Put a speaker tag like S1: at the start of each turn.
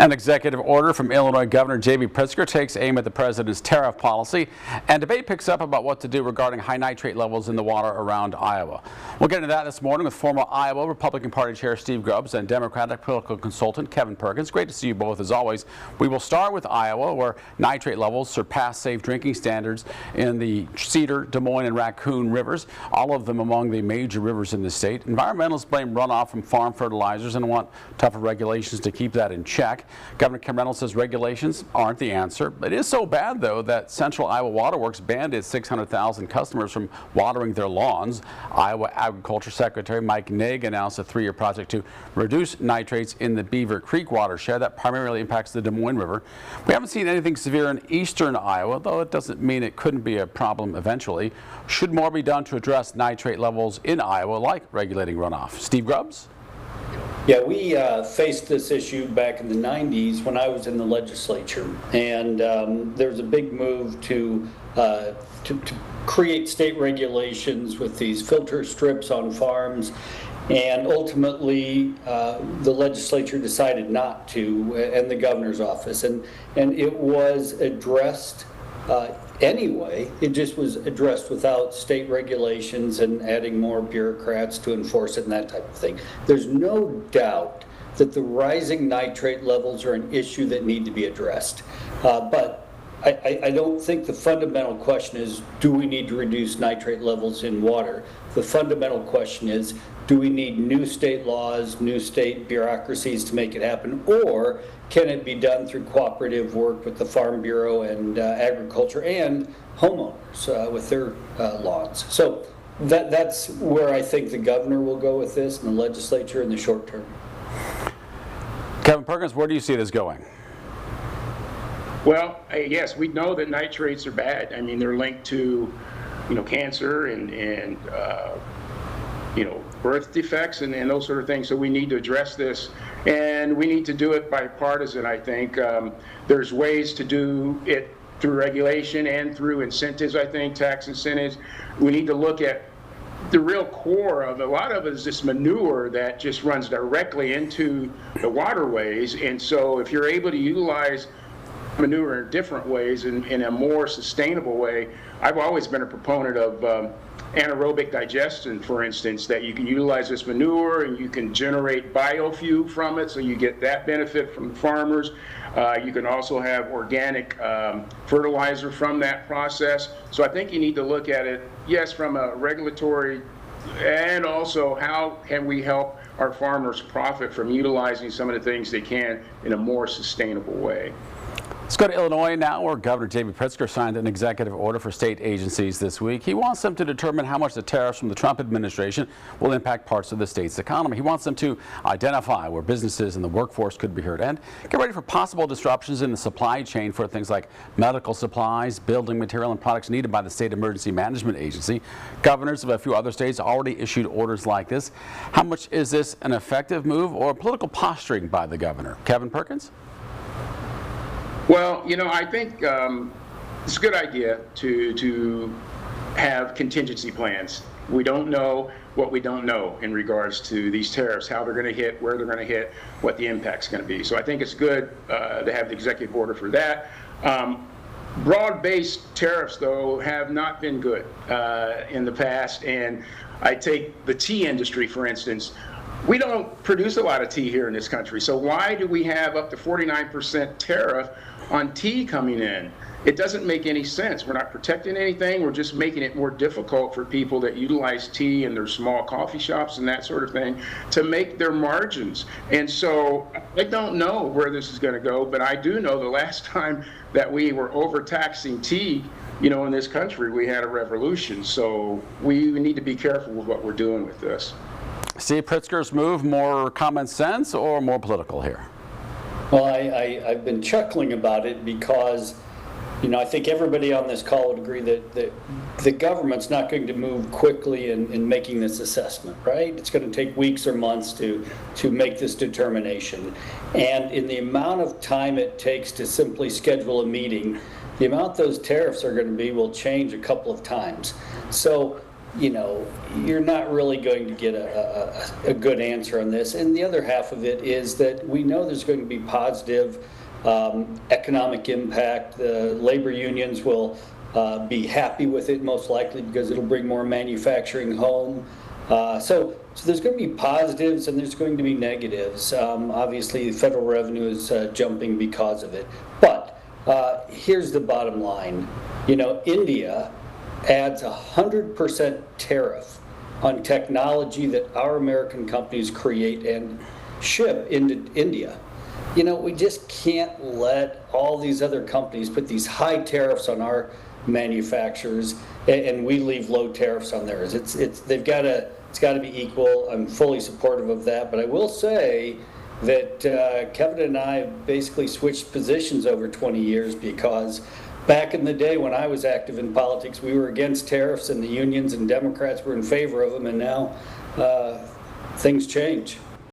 S1: An executive order from Illinois Governor J.B. Pritzker takes aim at the president's tariff policy, and debate picks up about what to do regarding high nitrate levels in the water around Iowa. We'll get into that this morning with former Iowa Republican Party Chair Steve Grubbs and Democratic political consultant Kevin Perkins. Great to see you both as always. We will start with Iowa, where nitrate levels surpass safe drinking standards in the Cedar, Des Moines, and Raccoon rivers, all of them among the major rivers in the state. Environmentalists blame runoff from farm fertilizers and want tougher regulations to keep that in check. Governor Kim Reynolds says regulations aren't the answer. It is so bad, though, that Central Iowa Waterworks banned its 600,000 customers from watering their lawns. Iowa Agriculture Secretary Mike Naig announced a 3-year project to reduce nitrates in the Beaver Creek watershed that primarily impacts the Des Moines River. We haven't seen anything severe in eastern Iowa, though it doesn't mean it couldn't be a problem eventually. Should more be done to address nitrate levels in Iowa, like regulating runoff? Steve Grubbs?
S2: Yeah, we faced this issue back in the 90s when I was in the legislature, and there was a big move to create state regulations with these filter strips on farms, and ultimately the legislature decided not to, and the governor's office, and it was addressed anyway. It just was addressed without state regulations and adding more bureaucrats to enforce it and that type of thing. There's no doubt that the rising nitrate levels are an issue that need to be addressed. But I don't think the fundamental question is, do we need to reduce nitrate levels in water? The fundamental question is, do we need new state laws, new state bureaucracies to make it happen, or can it be done through cooperative work with the Farm Bureau and agriculture and homeowners with their lawns? So that's where I think the governor will go with this, and the legislature in the short term.
S1: Kevin Perkins, where do you see this going?
S3: Well, yes, we know that nitrates are bad. I mean, they're linked to, cancer and birth defects and those sort of things. So we need to address this, and we need to do it bipartisan, I think. There's ways to do it through regulation and through incentives, I think, tax incentives. We need to look at the real core of a lot of it is this manure that just runs directly into the waterways. And so if you're able to utilize manure in different ways, in a more sustainable way. I've always been a proponent of anaerobic digestion, for instance, that you can utilize this manure and you can generate biofuel from it, so you get that benefit from the farmers. You can also have organic fertilizer from that process. So I think you need to look at it, yes, from a regulatory, and also how can we help our farmers profit from utilizing some of the things they can in a more sustainable way.
S1: Let's go to Illinois now, where Governor J.B. Pritzker signed an executive order for state agencies this week. He wants them to determine how much the tariffs from the Trump administration will impact parts of the state's economy. He wants them to identify where businesses and the workforce could be hurt and get ready for possible disruptions in the supply chain for things like medical supplies, building material, and products needed by the State Emergency Management Agency. Governors of a few other states already issued orders like this. How much is this an effective move or political posturing by the governor? Kevin Perkins?
S3: Well, I think it's a good idea to have contingency plans. We don't know what we don't know in regards to these tariffs, how they're going to hit, where they're going to hit, what the impact's going to be. So I think it's good to have the executive order for that. Broad-based tariffs, though, have not been good in the past. And I take the tea industry, for instance. We don't produce a lot of tea here in this country, so why do we have up to 49% tariff on tea coming in? It doesn't make any sense. We're not protecting anything. We're just making it more difficult for people that utilize tea in their small coffee shops and that sort of thing to make their margins. And so I don't know where this is going to go, but I do know the last time that we were overtaxing tea, in this country, we had a revolution. So we need to be careful with what we're doing with this.
S1: Steve, Pritzker's move more common sense or more political here?
S2: Well, I've been chuckling about it because, I think everybody on this call would agree that the government's not going to move quickly in making this assessment, right? It's going to take weeks or months to make this determination. And in the amount of time it takes to simply schedule a meeting, the amount those tariffs are going to be will change a couple of times. So you're not really going to get a good answer on this. And the other half of it is that we know there's going to be positive economic impact. The labor unions will be happy with it, most likely, because it'll bring more manufacturing home. So there's going to be positives and there's going to be negatives. Obviously, the federal revenue is jumping because of it. But here's the bottom line. India adds 100% tariff on technology that our American companies create and ship into India. We just can't let all these other companies put these high tariffs on our manufacturers and we leave low tariffs on theirs. It's got to be equal. I'm fully supportive of that, but I will say that Kevin and I have basically switched positions over 20 years because back in the day when I was active in politics, we were against tariffs and the unions and Democrats were in favor of them, and now things change.